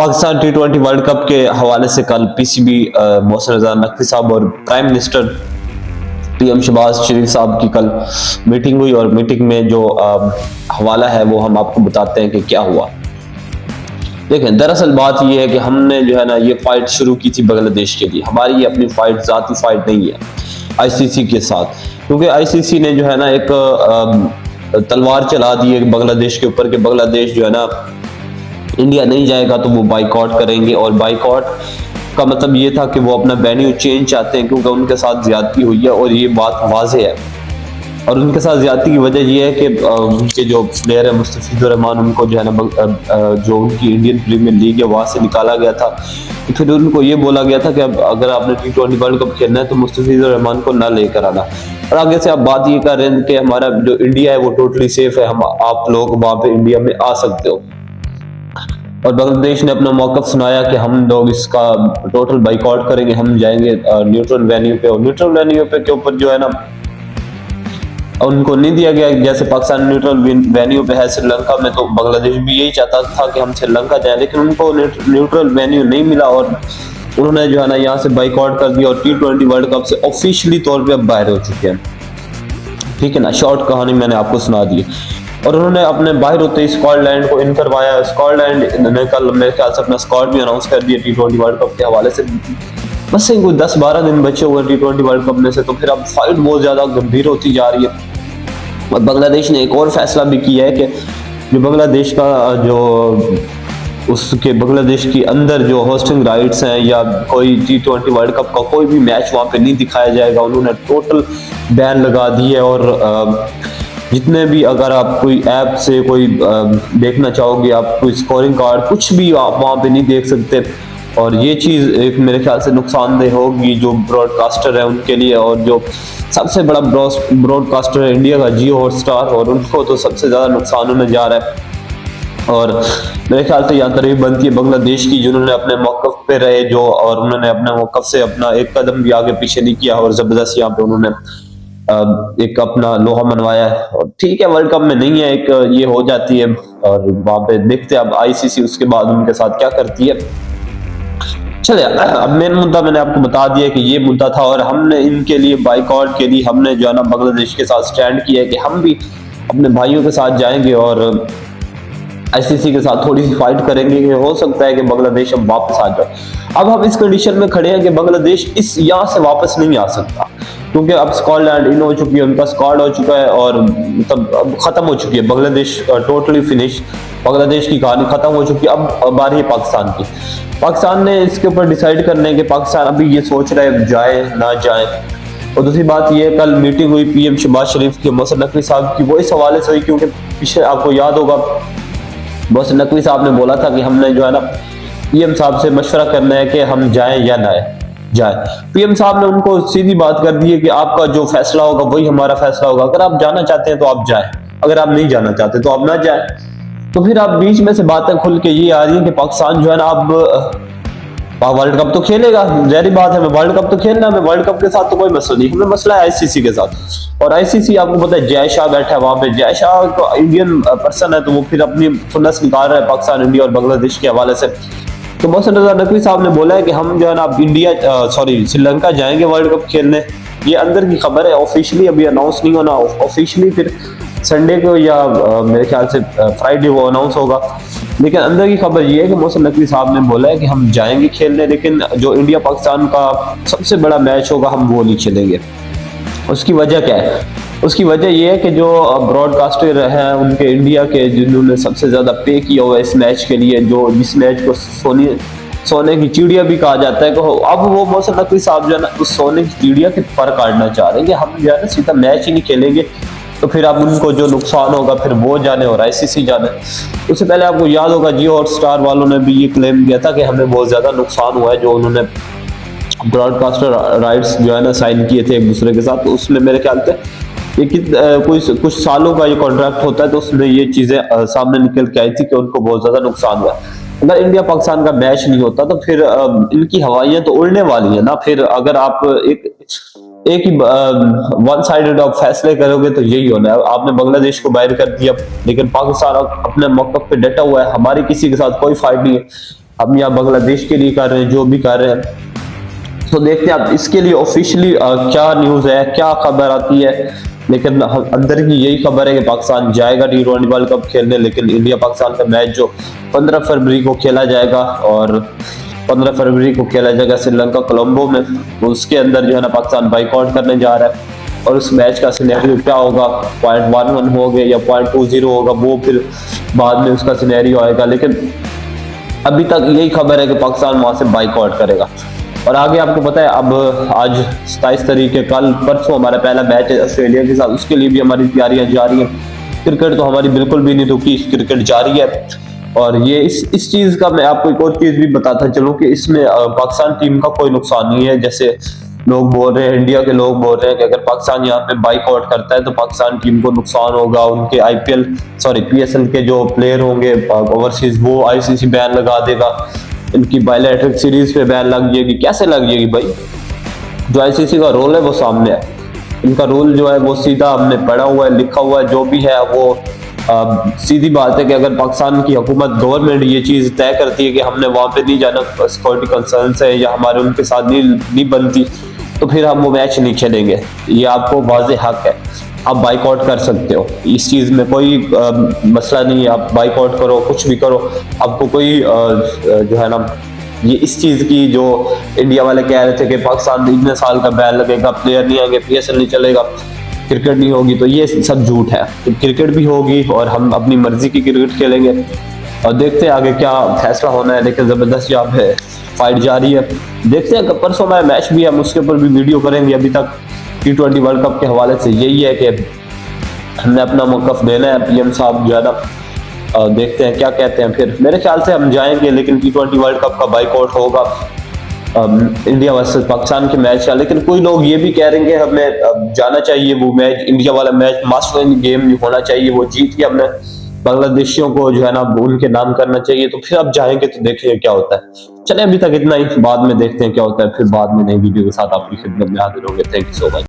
Pakistan T20 world cup के हवाले से कल पीसीबी मोहसिन रजा नकवी साहब और प्राइम मिनिस्टर पीएम शहबाज शरीफ साहब की कल मीटिंग हुई और मीटिंग में जो हवाला है वो हम आपको बताते हैं कि क्या हुआ। देखें, दरअसल बात ये है कि हमने जो है ना ये फाइट शुरू की थी बांग्लादेश के लिए। हमारी ये अपनी फाइट जाती फाइट नहीं है आईसीसी के साथ, क्योंकि आईसीसी ने जो है ना एक तलवार चला दी है बांग्लादेश के ऊपर कि बांग्लादेश जो है ना इंडिया नहीं जाएगा तो वो बाइकआउट करेंगे। और बाइकआउट का मतलब ये था कि वो अपना वेन्यू चेंज चाहते हैं क्योंकि उनके साथ ज्यादती हुई है और ये बात वाज़ेह है। और उनके साथ ज्यादती की वजह ये है कि उनके जो प्लेयर है मुस्तफिजुर रहमान, उनको जो है ना जो उनकी इंडियन प्रीमियर लीग है वहां से निकाला गया था। फिर उनको ये बोला गया था कि अब अगर आपने T20 वर्ल्ड कप खेलना है तो मुस्तफिजुर रहमान को ना लेकर आना। और आगे से आप बात ये कर रहे हैं कि हमारा जो इंडिया है वो टोटली सेफ है, हम आप लोग वहां पे इंडिया में आ सकते हो। और बांग्लादेश ने अपना मौकफ सुनाया कि हम लोग इसका टोटल बाइकआउट करेंगे, हम जाएंगे न्यूट्रल वेन्यू पे। और न्यूट्रल वेन्यू पे के ऊपर जो है ना उनको नहीं दिया गया, जैसे पाकिस्तान न्यूट्रल वेन्यू पे है श्रीलंका में, तो बांग्लादेश भी यही चाहता था कि हम श्रीलंका जाएं, लेकिन उनको न्यूट्रल वेन्यू नहीं मिला और उन्होंने जो है ना यहाँ से बाइकआउट कर दिया और T20 वर्ल्ड कप से ऑफिशियली तौर पे अब बाहर हो चुके हैं। ठीक है ना, शॉर्ट कहानी मैंने आपको सुना दी। और उन्होंने अपने बाहर होते ही स्कॉटलैंड को इन करवाया। स्कॉटलैंड ने कल मेरे ख्याल से अपना स्क्वाड भी अनाउंस कर दिया T20 वर्ल्ड कप के हवाले से। बस कोई 10-12 दिन बचे हुए T20 वर्ल्ड कप में से, तो फिर अब फाइट बहुत ज्यादा गंभीर होती जा रही है। और बांग्लादेश ने एक और फैसला भी किया है कि जो बांग्लादेश का जो उसके बांग्लादेश के अंदर जो होस्टिंग राइट्स हैं या कोई T20 वर्ल्ड कप का कोई भी मैच वहां पे नहीं दिखाया जाएगा। उन्होंने टोटल बैन लगा दी है और जितने भी अगर आप कोई ऐप से कोई देखना चाहोगे, आप कोई स्कोरिंग कार्ड कुछ भी आप वहां पे नहीं देख सकते। और ये चीज़ एक मेरे ख्याल से नुकसानदेह होगी जो ब्रॉडकास्टर है उनके लिए। और जो सबसे बड़ा ब्रॉडकास्टर है इंडिया का जियो हॉटस्टार, और उनको तो सबसे ज़्यादा नुकसान होने जा रहा है। और मेरे ख्याल से यहाँ तरफ बनती है बांग्लादेश की, जिन्होंने अपने मौकफ पे रहे जो, और उन्होंने अपने मौकफ से अपना एक कदम भी आगे पीछे नहीं किया और जबरदस्त यहाँ पे उन्होंने एक अपना लोहा मनवाया है। और ठीक है, वर्ल्ड कप में नहीं है, एक ये हो जाती है और वहां पे देखते हैं अब आईसीसी उसके बाद उनके साथ क्या करती है। चले, अब मेन मुद्दा मैंने आपको बता दिया कि ये मुद्दा था और हमने इनके लिए बाइकआउट के लिए हमने जो है ना बांग्लादेश के साथ स्टैंड किया है कि हम भी अपने भाइयों के साथ जाएंगे और आईसीसी के साथ थोड़ी सी फाइट करेंगे कि हो सकता है कि बांग्लादेश अब वापस आ जाए। अब हम इस कंडीशन में खड़े हैं कि बांग्लादेश इस यहाँ से वापस नहीं आ सकता, क्योंकि अब स्कॉटलैंड इन हो चुकी है, उनका स्क्वाड हो चुका है और मतलब अब खत्म हो चुकी है बांग्लादेश, टोटली फिनिश। बांग्लादेश की कहानी खत्म हो चुकी है। अब बारी है पाकिस्तान की। पाकिस्तान ने इसके ऊपर डिसाइड करने के पाकिस्तान अभी ये सोच रहा है जाए ना जाए। और दूसरी बात ये, कल मीटिंग हुई पीएम शहबाज शरीफ के मोहसिन नकवी साहब की, वो इस हवाले से हुई क्योंकि पीछे आपको याद होगा मोहसिन नकवी साहब ने बोला था कि हमने जो है ना पीएम साहब से मशवरा करना है कि हम जाएं या ना जाए। पीएम साहब ने उनको सीधी बात कर दी है कि आपका जो फैसला होगा वही हमारा फैसला होगा। अगर आप जाना चाहते हैं तो आप जाएं, अगर आप नहीं जाना चाहते तो आप ना जाएं। तो फिर आप बीच में से बातें खुल के ये आ रही है कि पाकिस्तान जो है ना अब वर्ल्ड कप तो खेलेगा, जहरी बात है, हमें वर्ल्ड कप तो खेलना है, वर्ल्ड कप के साथ तो कोई मसला नहीं, हमें मसला है आईसीसी के साथ। और आईसीसी आपको पता है जय शाह बैठा है वहां पे। जय शाह तो इंडियन पर्सन है, तो वो फिर अपनी फुनस निकाल रहा है पाकिस्तान, इंडिया और बांग्लादेश के हवाले से। तो मोहसिन रजा नकवी साहब ने बोला है कि हम जो है ना श्रीलंका जाएंगे वर्ल्ड कप खेलने। ये अंदर की खबर है, ऑफिशियली अभी अनाउंस नहीं होना। ऑफिशियली फिर संडे को या मेरे ख्याल से फ्राइडे को अनाउंस होगा। लेकिन अंदर की खबर ये है कि मोहसिन नकवी साहब ने बोला है कि हम जाएंगे खेलने, लेकिन जो इंडिया पाकिस्तान का सबसे बड़ा मैच होगा हम वो नहीं खेलेंगे। उसकी वजह क्या है? उसकी वजह यह है कि जो ब्रॉडकास्टर हैं उनके इंडिया के, जिन्होंने सबसे ज्यादा पे किया हुआ इस मैच के लिए, जो जिस मैच को सोने की चिड़िया भी कहा जाता है, अब वो मोहसिन नकवी साहब जो है ना उस सोने की चिड़िया के पर काटना चाह रहे हैं कि हम जो है ना सीधा मैच ही नहीं खेलेंगे। तो फिर अब उनको जो नुकसान होगा फिर वो जाने और आईसीसी जाने। उससे पहले आपको याद होगा जियो हॉटस्टार वालों ने भी ये क्लेम किया था कि हमें बहुत ज्यादा नुकसान हुआ है, जो उन्होंने ब्रॉडकास्टर राइट्स जो है ना साइन किए थे एक दूसरे के साथ। तो उसमें मेरे ख्याल से ये कुछ सालों का ये कॉन्ट्रैक्ट होता है, तो उसमें ये चीजें सामने निकल के आई थी कि उनको बहुत ज्यादा नुकसान हुआ। अगर इंडिया पाकिस्तान का मैच नहीं होता तो फिर इनकी हवाइयां तो उड़ने वाली है ना। फिर अगर आप एक ही वन साइडेड आप फैसले करोगे तो यही होना है। आपने बांग्लादेश को बाहर कर दिया, लेकिन पाकिस्तान अपने मौकफ पे डटा हुआ है, हमारी किसी के साथ कोई फाइट नहीं है। हम यहाँ बांग्लादेश के लिए कर रहे हैं, जो भी कर रहे हैं। तो देखते हैं अब इसके लिए ऑफिशियली क्या न्यूज़ है, क्या खबर आती है। लेकिन अंदर की यही खबर है कि पाकिस्तान जाएगा T20 वर्ल्ड कप खेलने, लेकिन इंडिया पाकिस्तान का मैच जो 15 फरवरी को खेला जाएगा, और 15 फरवरी को खेला जाएगा श्रीलंका कोलंबो में, तो उसके अंदर जो है ना पाकिस्तान बाइकआउट करने जा रहा है। और उस मैच का सिनेरियो क्या होगा, 0.11 होगा या 0.20 होगा, वो फिर बाद में उसका सिनेरियो आएगा। लेकिन अभी तक यही खबर है कि पाकिस्तान वहां से बाइकआउट करेगा। और आगे आपको पता है, अब आज 27 तारीख है, कल परसों हमारा पहला मैच है ऑस्ट्रेलिया के साथ, उसके लिए भी हमारी तैयारियां जारी हैं। क्रिकेट तो हमारी बिल्कुल भी नहीं रुकी, क्रिकेट जारी है। और ये इस चीज का मैं आपको एक और चीज भी बताता चलूं कि इसमें पाकिस्तान टीम का कोई नुकसान नहीं है। जैसे लोग बोल रहे हैं, इंडिया के लोग बोल रहे हैं कि अगर पाकिस्तान यहाँ पे बाइकआउट करता है तो पाकिस्तान टीम को नुकसान होगा, उनके PSL के जो प्लेयर होंगे ओवरसीज, वो ICC बैन लगा देगा, इनकी बायलैटरल सीरीज पे बैन लग जाएगी। कैसे लग जाएगी भाई? जो ICC का रोल है वो सामने है, इनका रूल जो है वो सीधा हमने पढ़ा हुआ है, लिखा हुआ है, जो भी है वो सीधी बात है कि अगर पाकिस्तान की हुकूमत, गवर्नमेंट ये चीज तय करती है कि हमने वहां पे नहीं जाना, सिक्योरिटी कंसर्न्स है या हमारे उनके साथ नहीं बनती, तो फिर हम वो मैच नहीं खेलेंगे। ये आपको वाज़ेह हक है, आप बाइकआउट कर सकते हो, इस चीज में कोई मसला नहीं है। आप बाइकआउट करो, कुछ भी करो, आपको कोई जो है ना, ये इस चीज की जो इंडिया वाले कह रहे थे कि पाकिस्तान में इतने साल का बैन लगेगा, प्लेयर नहीं आएंगे, PSL नहीं चलेगा, क्रिकेट नहीं होगी, तो ये सब झूठ है। तो क्रिकेट भी होगी और हम अपनी मर्जी की क्रिकेट खेलेंगे, और देखते हैं आगे क्या फैसला होना है। लेकिन जबरदस्त यहाँ पे फाइट जारी है, देखते हैं। परसों हमारा मैच भी है, हम उसके ऊपर भी वीडियो करेंगे। अभी तक T20 वर्ल्ड कप के हवाले से यही है कि हमने अपना मौकफ देना है। PM साहब जो है ना, देखते हैं क्या कहते हैं। फिर मेरे ख्याल से हम जाएंगे, लेकिन T20 वर्ल्ड कप का बाइकआउट होगा इंडिया वर्सेस पाकिस्तान के मैच का। लेकिन कोई लोग ये भी कह रहे हैं कि हमें जाना चाहिए, वो मैच, इंडिया वाला मैच मस्ट विन गेम होना चाहिए, वो जीत के हमने बांग्लादेशियों को जो है ना उनके नाम करना चाहिए। तो फिर अब जाएंगे तो देखेंगे क्या होता है। चले अभी तक इतना ही, बाद में देखते हैं क्या होता है, फिर बाद में नई वीडियो के साथ आपकी खिदमत में हाजिर होंगे। Thank you so much.